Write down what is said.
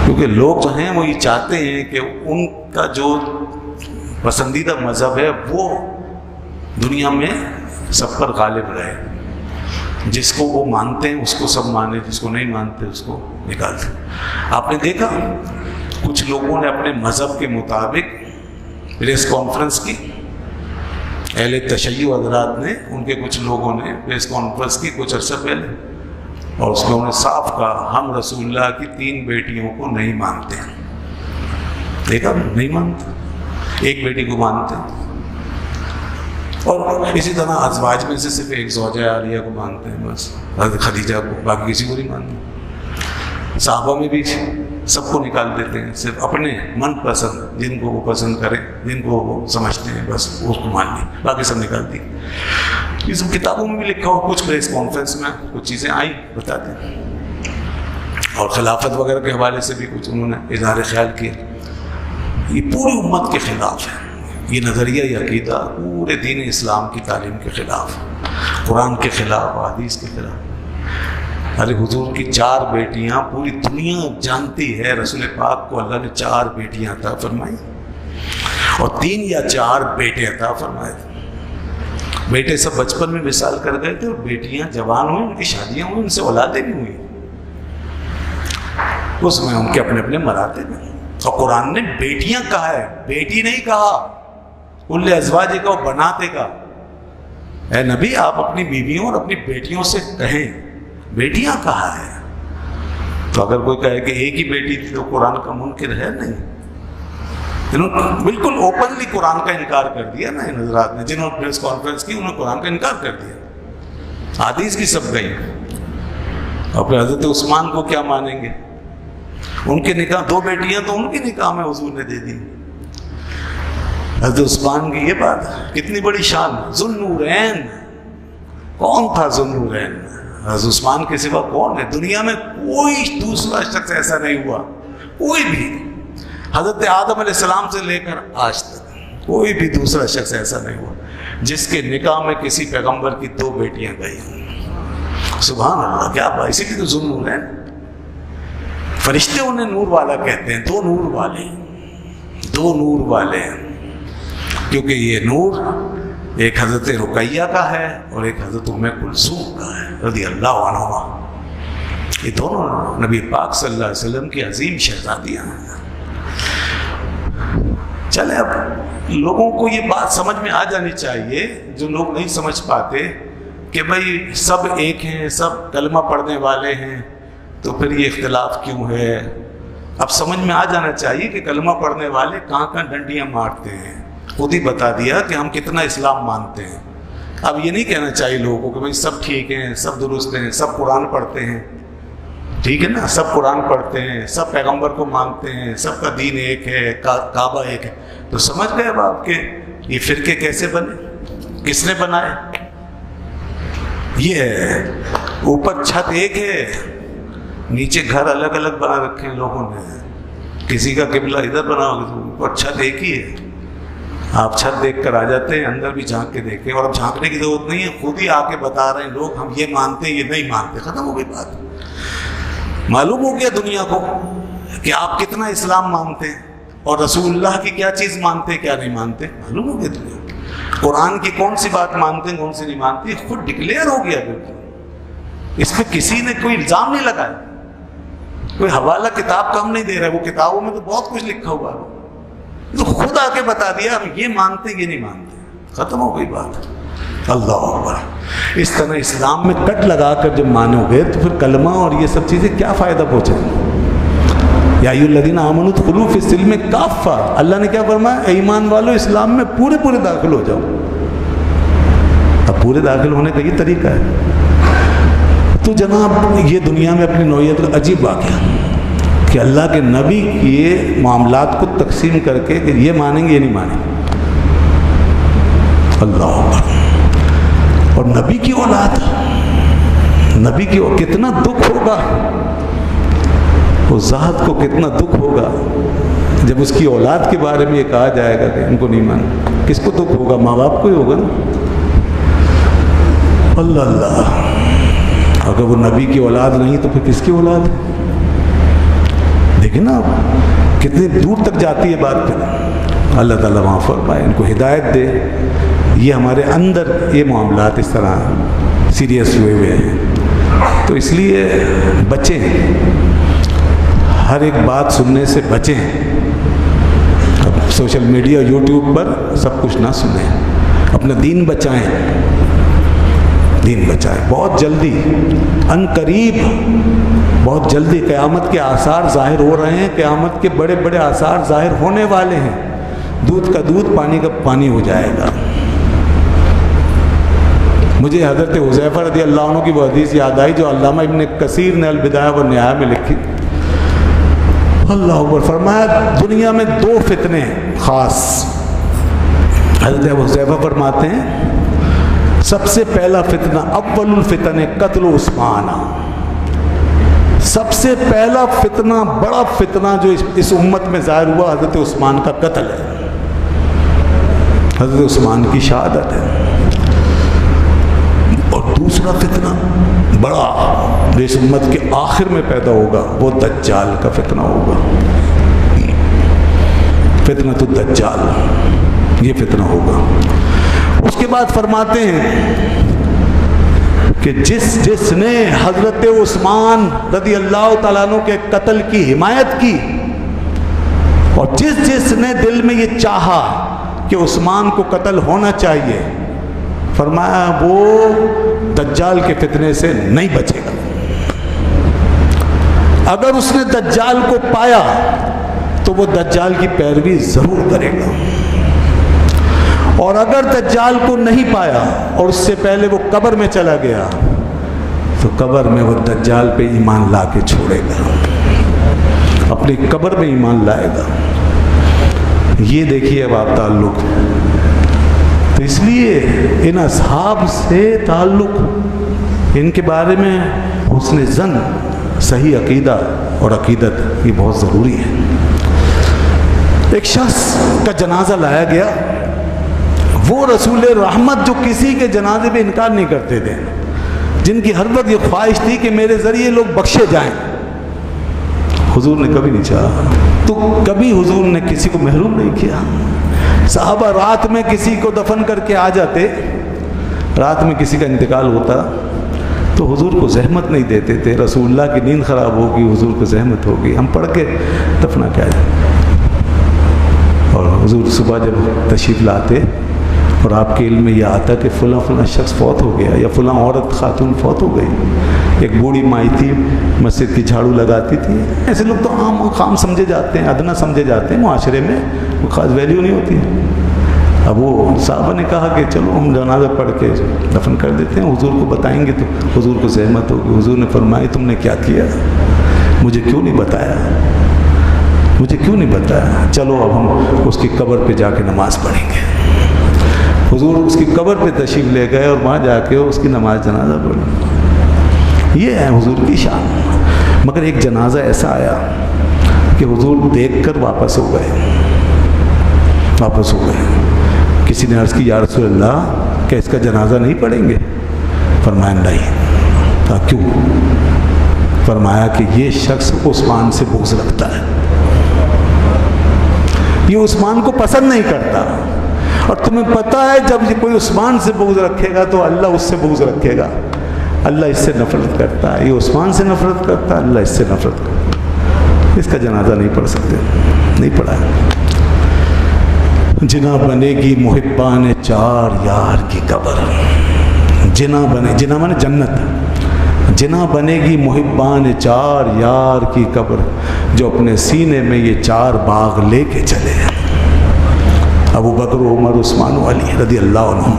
کیونکہ لوگ جو ہیں وہ یہ چاہتے ہیں کہ ان کا جو پسندیدہ مذہب ہے وہ دنیا میں سب پر غالب رہے، جس کو وہ مانتے ہیں اس کو سب مانے، جس کو نہیں مانتے اس کو نکال دیں۔ آپ نے دیکھا کچھ لوگوں نے اپنے مذہب کے مطابق پریس کانفرنس کی، اہل تشیع حضرات نے، ان کے کچھ لوگوں نے پریس کانفرنس کی کچھ عرصہ پہلے، اور اس میں انہوں نے صاف کہا ہم رسول اللہ کی 3 بیٹیوں کو نہیں مانتے ہیں۔ دیکھا، نہیں مانتے، ایک بیٹی کو مانتے ہیں، اور اسی طرح ازواج میں سے صرف ایک زوجہ عالیہ کو مانتے ہیں، بس حضرت خدیجہ کو، باقی کسی کو نہیں مانتے۔ صحابہ میں بھی سب کو نکال دیتے ہیں، صرف اپنے من پسند جن کو وہ پسند کریں، جن کو وہ سمجھتے ہیں بس اس کو مان لیں، باقی سب نکال دی۔ یہ سب کتابوں میں بھی لکھا ہو، کچھ پریس کانفرنس میں کچھ چیزیں آئیں بتا دیں، اور خلافت وغیرہ کے حوالے سے بھی کچھ انہوں نے اظہار خیال کیا۔ یہ پوری امت کے خلاف ہے، یہ نظریہ، یہ عقیدہ پورے دین اسلام کی تعلیم کے خلاف، قرآن کے خلاف، حدیث کے خلاف۔ ارے حضور کی 4 بیٹیاں، پوری دنیا جانتی ہے رسول پاک کو اللہ نے 4 بیٹیاں عطا فرمائی، اور 3 یا 4 بیٹے عطا فرمائے تھے۔ بیٹے سب بچپن میں وصال کر گئے تھے، اور بیٹیاں جوان ہوئیں، ان کی شادیاں ہوئیں، ان سے اولادیں بھی ہوئیں، اس میں ان کے اپنے اپنے مراتب ہیں۔ اور قرآن نے بیٹیاں کہا ہے، بیٹی نہیں کہا، کل ازواج کا بناتے کا۔ اے نبی آپ اپنی بیویوں اور اپنی بیٹیوں سے کہیں، بیٹیاں کہا ہے۔ تو اگر کوئی کہے کہ ایک ہی بیٹی تھی تو قرآن کا منکر ہے؟ نہیں، انہوں نے بالکل اوپنلی قرآن کا انکار کر دیا نا ان حضرات نے، جنہوں نے پریس کانفرنس کی انہوں نے قرآن کا انکار کر دیا، حدیث کی سب گئی۔ اور پھر حضرت عثمان کو کیا مانیں گے؟ ان کے نکاح 2 بیٹیاں تو ان کے نکاح میں حضور نے دے دی۔ حضرت عثمان کی یہ بات ہے، کتنی بڑی شان، ذوالنورین۔ کون تھا ذوالنورین؟ حضرت عثمان کے سوا کون ہے؟ دنیا میں کوئی دوسرا شخص ایسا نہیں ہوا، کوئی بھی، حضرت آدم علیہ السلام سے لے کر آج تک کوئی بھی دوسرا شخص ایسا نہیں ہوا جس کے نکاح میں کسی پیغمبر کی 2 بیٹیاں گئی ہوں۔ سبحان اللہ، کیا بات! اسی لیے تو ذوالنورین، فرشتے انہیں نور والا کہتے ہیں، 2 نور والے، 2 نور والے ہیں، کیونکہ یہ نور ایک حضرت رقیہ کا ہے اور ایک حضرت ام کلثوم کا ہے رضی اللہ عنہما۔ یہ دونوں نبی پاک صلی اللہ علیہ وسلم کی عظیم شہزادیاں ہیں۔ چلے اب لوگوں کو یہ بات سمجھ میں آ جانی چاہیے، جو لوگ نہیں سمجھ پاتے، کہ بھئی سب ایک ہیں، سب کلمہ پڑھنے والے ہیں، تو پھر یہ اختلاف کیوں ہے؟ اب سمجھ میں آ جانا چاہیے کہ کلمہ پڑھنے والے کہاں کہاں ڈنڈیاں مارتے ہیں، خود ہی بتا دیا کہ ہم کتنا اسلام مانتے ہیں۔ اب یہ نہیں کہنا چاہیے لوگوں کو کہ بھئی سب ٹھیک ہیں، سب درست ہیں، سب قرآن پڑھتے ہیں، ٹھیک ہے نا، سب قرآن پڑھتے ہیں، سب پیغمبر کو مانتے ہیں، سب کا دین ایک ہے، کعبہ ایک ہے۔ تو سمجھ گئے اب آپ کے یہ فرقے کیسے بنے، کس نے بنائے؟ یہ ہے، اوپر چھت ایک ہے، نیچے گھر الگ الگ بنا رکھے ہیں لوگوں نے، کسی کا قبلہ ادھر بنا ہوگا تو اوپر چھت ایک ہی ہے۔ آپ چھت دیکھ کر آ جاتے ہیں، اندر بھی جھانک کے دیکھیں، اور اب جھانکنے کی ضرورت نہیں ہے، خود ہی آ کے بتا رہے ہیں لوگ ہم یہ مانتے ہیں، یہ نہیں مانتے، ختم ہو گئی بات۔ معلوم ہو گیا دنیا کو کہ آپ کتنا اسلام مانتے ہیں اور رسول اللہ کی کیا چیز مانتے ہیں، کیا نہیں مانتے، معلوم ہو گیا دنیا کو۔ قرآن کی کون سی بات مانتے ہیں، کون سی نہیں مانتے، خود ڈکلیئر ہو گیا بالکل۔ اس پہ کسی نے کوئی الزام نہیں لگایا، کوئی حوالہ کتاب کا ہم نہیں دے رہے، وہ کتابوں میں تو بہت کچھ لکھا ہوا ہے، تو خود آ کے بتا دیا ہم یہ مانتے یہ نہیں مانتے، ختم ہو گئی بات۔ اللہ اکبر۔ اس طرح اسلام میں کٹ لگا کر جب مانو گے تو پھر کلمہ اور یہ سب چیزیں کیا فائدہ پہنچے گی؟ یا ایھا الذین آمنوا ادخلوا فی السلم کافہ، اللہ نے کیا فرمایا؟ اے ایمان والو اسلام میں پورے پورے داخل ہو جاؤ۔ اب پورے داخل ہونے کا یہ طریقہ ہے۔ تو جناب یہ دنیا میں اپنی نوعیت عجیب واقعہ کہ اللہ کے نبی یہ معاملات کو تقسیم کر کے کہ یہ مانیں گے یہ نہیں مانیں گے، اللہ اکبر۔ اور نبی کی اولاد، نبی کی کتنا دکھ ہوگا، اس ذات کو کتنا دکھ ہوگا جب اس کی اولاد کے بارے میں یہ کہا جائے گا کہ ان کو نہیں مانا۔ کس کو دکھ ہوگا؟ ماں باپ کو ہی ہوگا نا۔ اللہ اللہ، اگر وہ نبی کی اولاد نہیں تو پھر کس کی اولاد ہے؟ دیکھیں نا کتنے دور تک جاتی ہے بات پھر. اللہ تعالیٰ وہاں فرمائے، ان کو ہدایت دے. یہ ہمارے اندر یہ معاملات اس طرح سیریس ہوئے ہیں. تو اس لیے بچیں، ہر ایک بات سننے سے بچیں. اب سوشل میڈیا یوٹیوب پر سب کچھ نہ سنیں، اپنا دین بچائیں. دین بچائیں. بہت جلدی ان قریب، بہت جلدی قیامت کے آثار ظاہر ہو رہے ہیں. قیامت کے بڑے بڑے آثار ظاہر ہونے والے ہیں. دودھ کا دودھ، پانی کا پانی ہو جائے گا. مجھے حضرت حذیفہ رضی اللہ عنہ کی وہ حدیث یاد آئی جو علامہ ابن کثیر نے البدایہ والنہایہ میں لکھی. اللہ اکبر. فرمایا دنیا میں 2 فتنے خاص. حضرت حذیفہ فرماتے ہیں سب سے پہلا فتنہ، اول الفتن قتل عثمان. سب سے پہلا فتنہ، بڑا فتنہ جو اس امت میں ظاہر ہوا، حضرت عثمان کا قتل ہے، حضرت عثمان کی شہادت ہے. اور دوسرا فتنہ بڑا جو اس امت کے آخر میں پیدا ہوگا، وہ دجال کا فتنہ ہوگا. فتنہ تو دجال، یہ فتنہ ہوگا. اس کے بعد فرماتے ہیں کہ جس نے حضرت عثمان رضی اللہ تعالیٰ عنہ کے قتل کی حمایت کی، اور جس نے دل میں یہ چاہا کہ عثمان کو قتل ہونا چاہیے، فرمایا وہ دجال کے فتنے سے نہیں بچے گا. اگر اس نے دجال کو پایا تو وہ دجال کی پیروی ضرور کرے گا، اور اگر دجال کو نہیں پایا اور اس سے پہلے وہ قبر میں چلا گیا تو قبر میں وہ دجال پہ ایمان لا کے چھوڑے گا، اپنی قبر میں ایمان لائے گا. یہ دیکھیے اب آپ تعلق. تو اس لیے ان اصحاب سے تعلق، ان کے بارے میں حسن ظن، صحیح عقیدہ اور عقیدت، یہ بہت ضروری ہے. ایک شخص کا جنازہ لایا گیا، وہ رسول رحمت جو کسی کے جنازے پہ انکار نہیں کرتے تھے، جن کی ہر وقت یہ خواہش تھی کہ میرے ذریعے لوگ بخشے جائیں. حضور نے کبھی نہیں چاہا، تو کبھی حضور نے کسی کو محروم نہیں کیا. صحابہ رات میں کسی کو دفن کر کے آ جاتے، رات میں کسی کا انتقال ہوتا تو حضور کو زحمت نہیں دیتے تھے. رسول اللہ کی نیند خراب ہوگی، حضور کو زحمت ہوگی، ہم پڑھ کے دفنا کیا جائے. اور حضور صبح جب تشریف لاتے اور آپ کے علم میں یہ آتا کہ فلاں فلاں شخص فوت ہو گیا، یا فلاں عورت خاتون فوت ہو گئی. ایک بوڑھی مائی تھی، مسجد کی جھاڑو لگاتی تھی. ایسے لوگ تو عام خام سمجھے جاتے ہیں، ادنا سمجھے جاتے ہیں، معاشرے میں وہ خاص ویلیو نہیں ہوتی. اب وہ صحابہ نے کہا کہ چلو ہم جنازہ پڑھ کے دفن کر دیتے ہیں، حضور کو بتائیں گے تو حضور کو زحمت ہوگی. حضور نے فرمایا تم نے کیا کیا، مجھے کیوں نہیں بتایا، مجھے کیوں نہیں بتایا. چلو اب ہم اس کی قبر پہ جا کے نماز پڑھیں گے. حضور اس کی قبر پہ تشریف لے گئے اور وہاں جا کے اس کی نماز جنازہ پڑھی. یہ ہے حضور کی شان. مگر ایک جنازہ ایسا آیا کہ حضور دیکھ کر واپس ہو گئے. کسی نے عرض کی یا رسول اللہ کہ اس کا جنازہ نہیں پڑھیں گے؟ فرمایا نہیں. کیوں؟ فرمایا کہ یہ شخص عثمان سے بغض رکھتا ہے، یہ عثمان کو پسند نہیں کرتا. اور تمہیں پتہ ہے جب یہ کوئی عثمان سے بغض رکھے گا تو اللہ اس سے بغض رکھے گا. اللہ اس سے نفرت کرتا ہے، یہ عثمان سے نفرت کرتا ہے، اللہ اس سے نفرت کرتا ہے. اس کا جنازہ نہیں پڑھ سکتے، نہیں پڑھا. جنا بنے گی محبان 4 یار کی قبر. جنا مانے جنت. جنا بنے گی محبان 4 یار کی قبر، جو اپنے سینے میں یہ 4 باغ لے کے چلے. ابو بکر، عمر، عثمان و علی رضی اللہ عنہ.